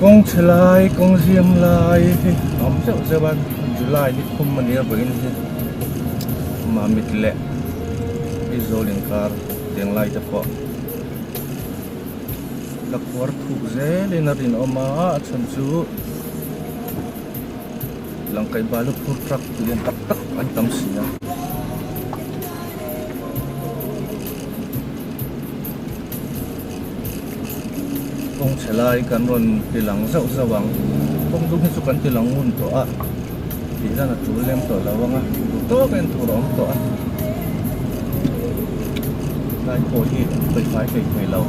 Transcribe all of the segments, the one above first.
Kong chelai kong ziam lai om chau seban July ni kum mania begin hi ma mitle izolin kar teng lai ta ko lakwar thu zel in rin oma chan chu langkai balu pur trak lian tak tak an tam sia kong chelai kan ron tilang zau zawang kong du chu kan tilang mun to a ti na na tu lem to lawanga to kan tu rom to a lai ko hi pai phai kai kai lo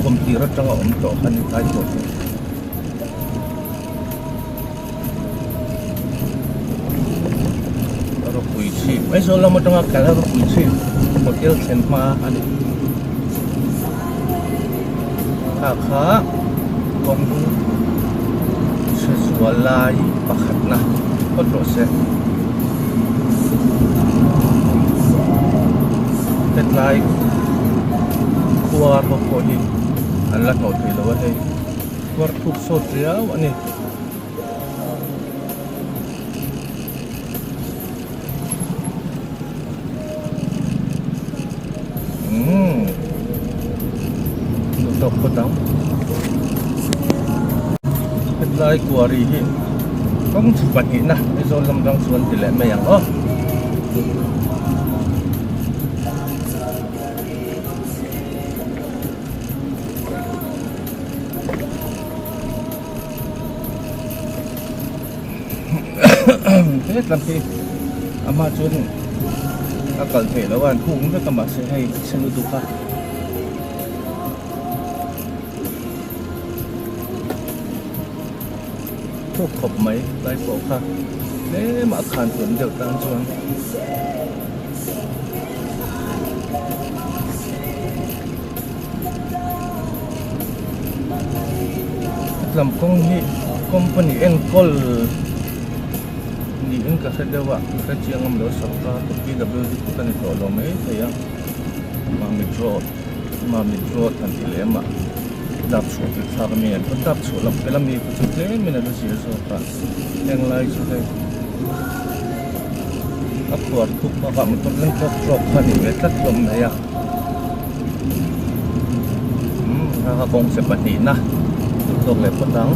kom ti ra tanga om to kan ni kai to mấy số là một trong các là quý sĩ một tiêu tiền mà anh khá khá còn sẽ xóa lại và khát na có chỗ sẽ tên lại qua một cô đi anh là nổi thì là vậy qua thuộc số réo anh ấy đọc có tao hết lại của đi không chụp bật hình na bây giờ làm trong xuân thì lại mày ăn thế làm gì ama chun akal thể là bạn cũng rất là mà sẽ hay xem YouTube khác thuốc khop mấy tay bộ khác nếu mà khăn tuần đều tan chuan làm công hi company Encol ni in ka sa dewa ka chiang am lo sarka to PWD ko tan to lo mai thaya ma metro tan dilema đạp xuống thì sao mình vẫn đạp xuống lắm cái làm gì cũng thực tế mình là nó chỉ số cả đang lại chỗ đây áp quạt thuốc mà gặp một con lên cho trộn thân thì biết tất lồng này à ha con sẽ bật đi na rồi lại phân đắng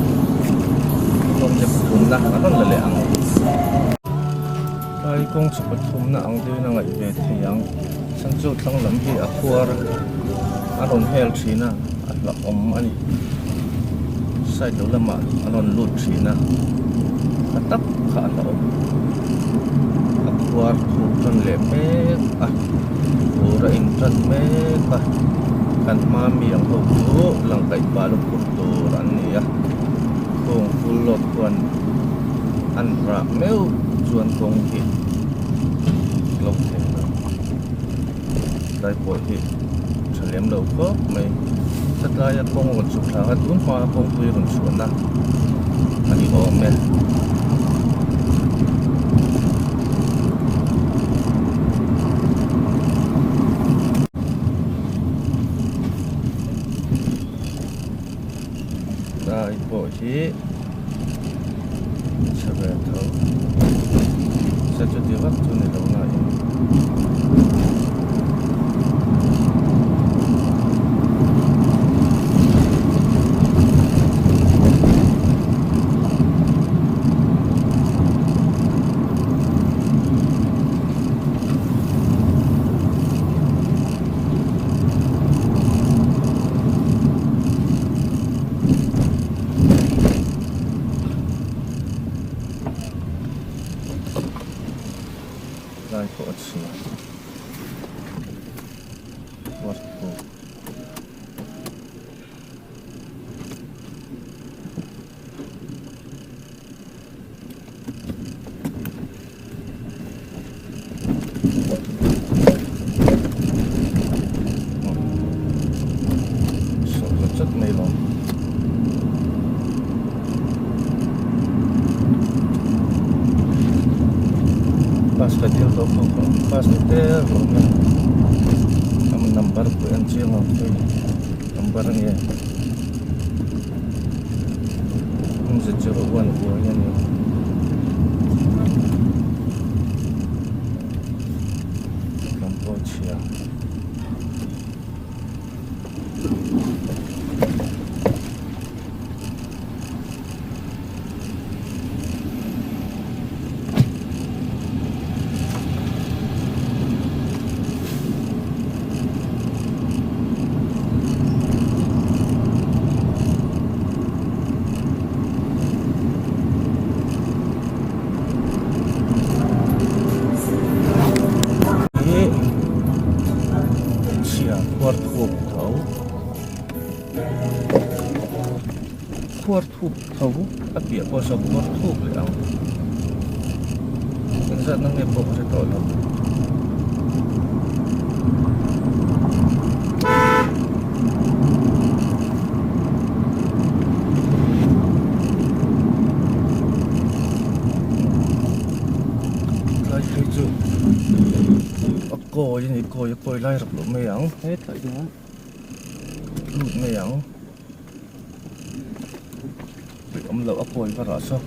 con sẽ thùng na nó là lẹ ăn đây con sẽ bật thùng na ăn đi nó lại về thì ăn sang chỗ tăng lắm thì áp quạt ăn hồn heo xí na là om anh sai đâu là mà anh lụt xí na tắc khá là om aquar tuần lệ mẹ ora in trần mẹ kan ma miang ho tu lang kai ba lo pur tu ran ni a kong full lot quan an ra meu chuan kong hi lo the dai po hi chalem lo ko mai tất cả các con vật sụp thả tuấn hoa con tươi còn xuống đó anh đi ôm mẹ đây bộ chí sẽ về thấu sẽ cho tiêu bắt cho này đâu này lại có sự vật cụ chất này là pas ka dia to ko pas te ro na chiang ang tay barang yan sa Chirawan po yan Cambodia Kuat hub tahu tapi apa so kuat hub lang sa nang ipo ko sa tolo lai chu ako yun ko lai rap lo mayang hết tại đó mayang ông lẩu ốc bồi và rõ sâu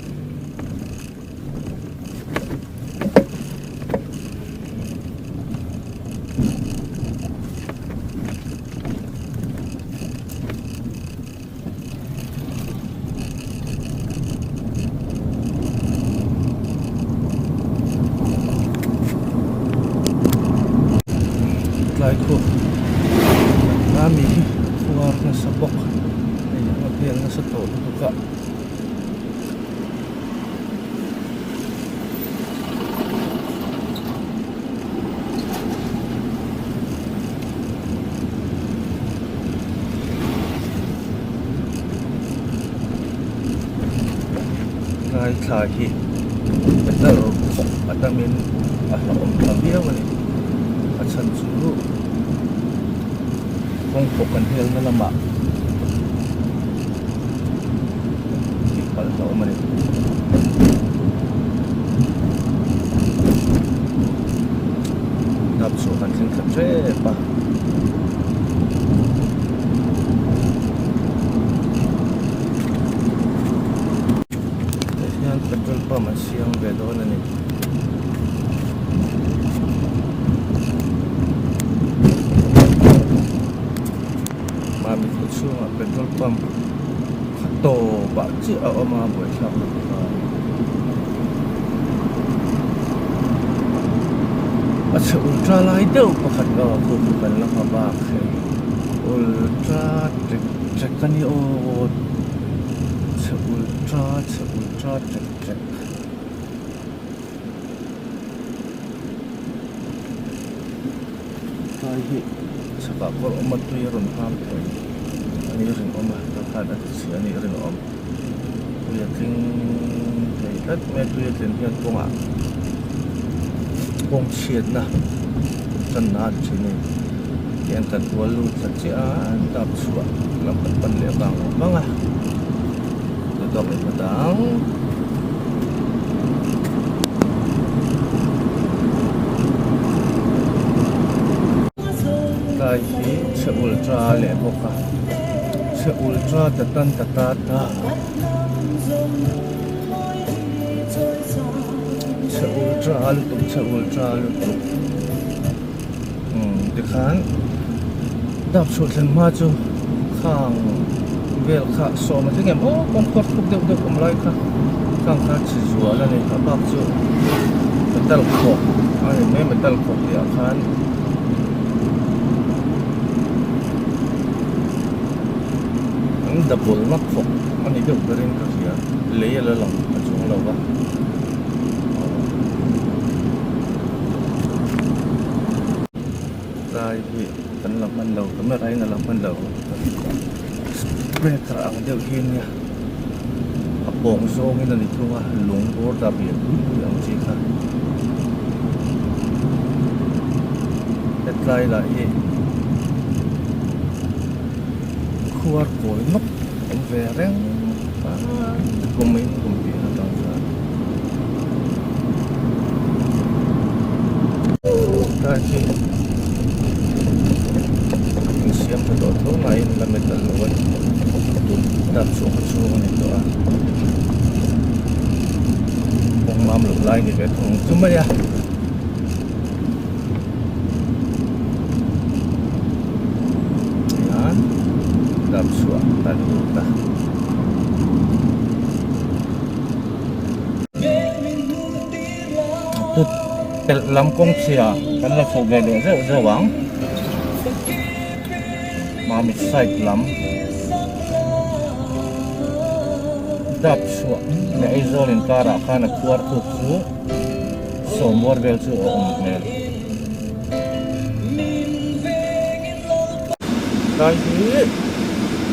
lại khu ra mỹ qua nó sắp bọc đây là tiền nó sắp tổ nó cả khai hi betul ada min om dia ni acan sulu kong pokan hel na lama ipal tao man napso kan sing katre pa petrol pump siang bedo na ni mami kutsu petrol pump to ba chi a ma boy sa acha ultra lai deu pakhat ga ko kan la ba ultra trek kan ni o ultra trek tahi saka kor umat tu yaron ham thoi ani rin om ta khada si ani rin om ya ting thei tat me tu ya ten hian ponga pong chiat na chan na chini yan tan walu ta chi an tap suwa lam pan le bang banga to me padang tai hi se ultra le boka se ultra tatan tatata se ultra lu tu dikhan dap su tlen ma chu khang vel kha so ma thengem o comfort phuk deu deu om lai kha khang kha chi zuwa la ni kha bak chu metal khok ai me metal khok ya khan ang double mak khok ani deu berin ka sia le ya la long ka chung lo ba tai hi kan lam man lo ka me rai na lam man lo breaker ang deu hin ya apong zong in ani thunga lung bor da bi ang chi kha lai la hi khuar koi nok em ve reng pa kumin kumpi na ta ta chi metal luwan dap suong nito kung mamlulay ni betong sumaya yan dap suong taluta tut tel lam kong siya kan la so gele ze wang mami side lam dap suwa na izolin kara kana kuartu su so morbel su o mel dai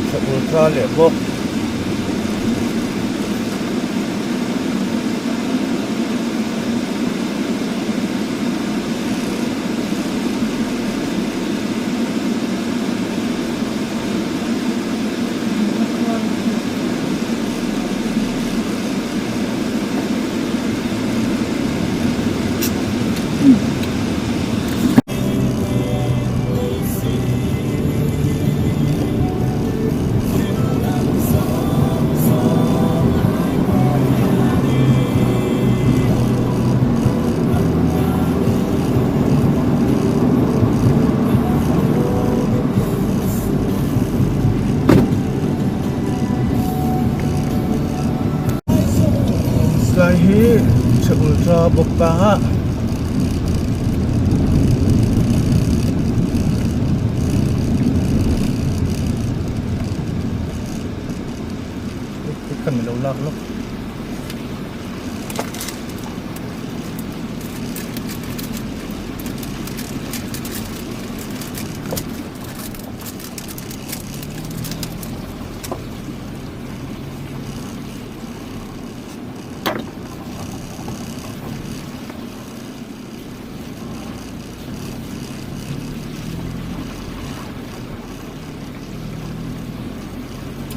sa ultra le bok Lahi sa ultra bukta ikan milulak lo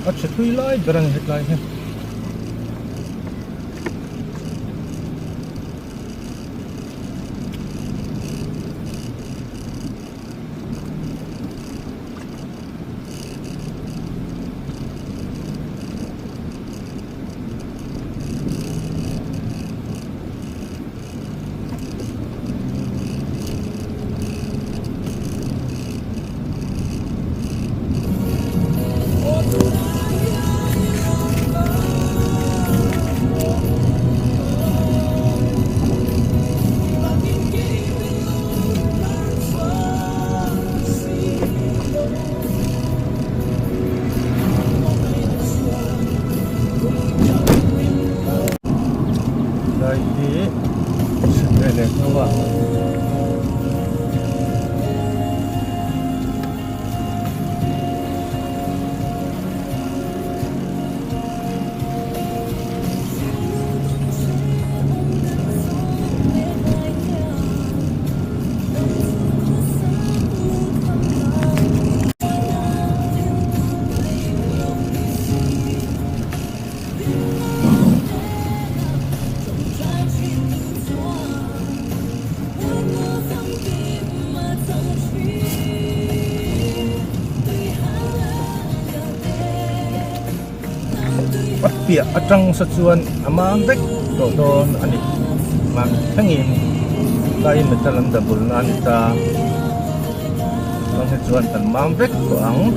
at sa tuloy barang headline niya Lahi sa telehawa pia atang sa chuan amang bek do don ani man thangin kai metalan dabul nan ta ang sa chuan tan mam bek ko ang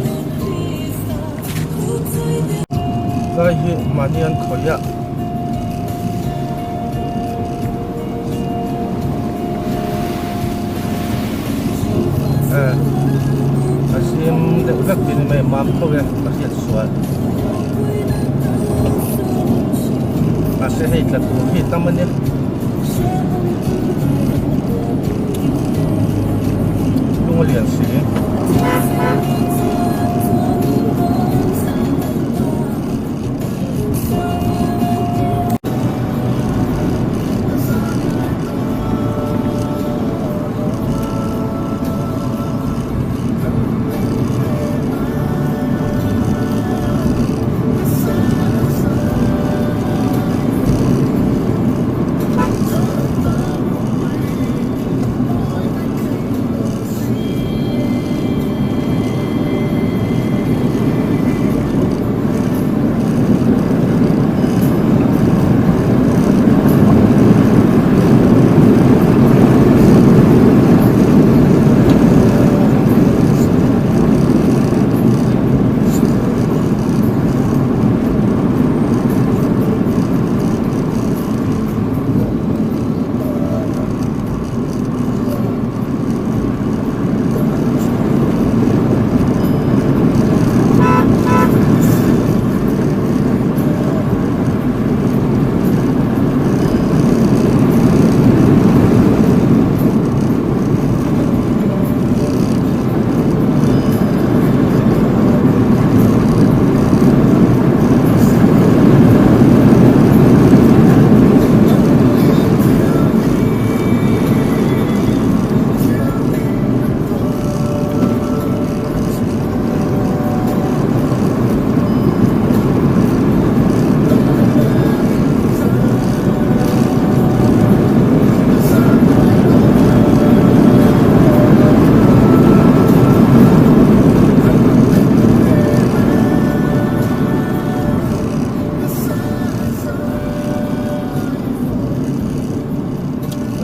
kai hi manian khoya asim de bek din may mam khoya pasiat suat masih hidup hitam ni, tunggu lihat sih.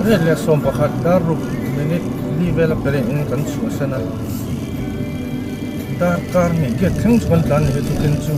le som pakhat daruk minute level pere in kan chu sana dar kar ni get thang chuan tan he tu ken chu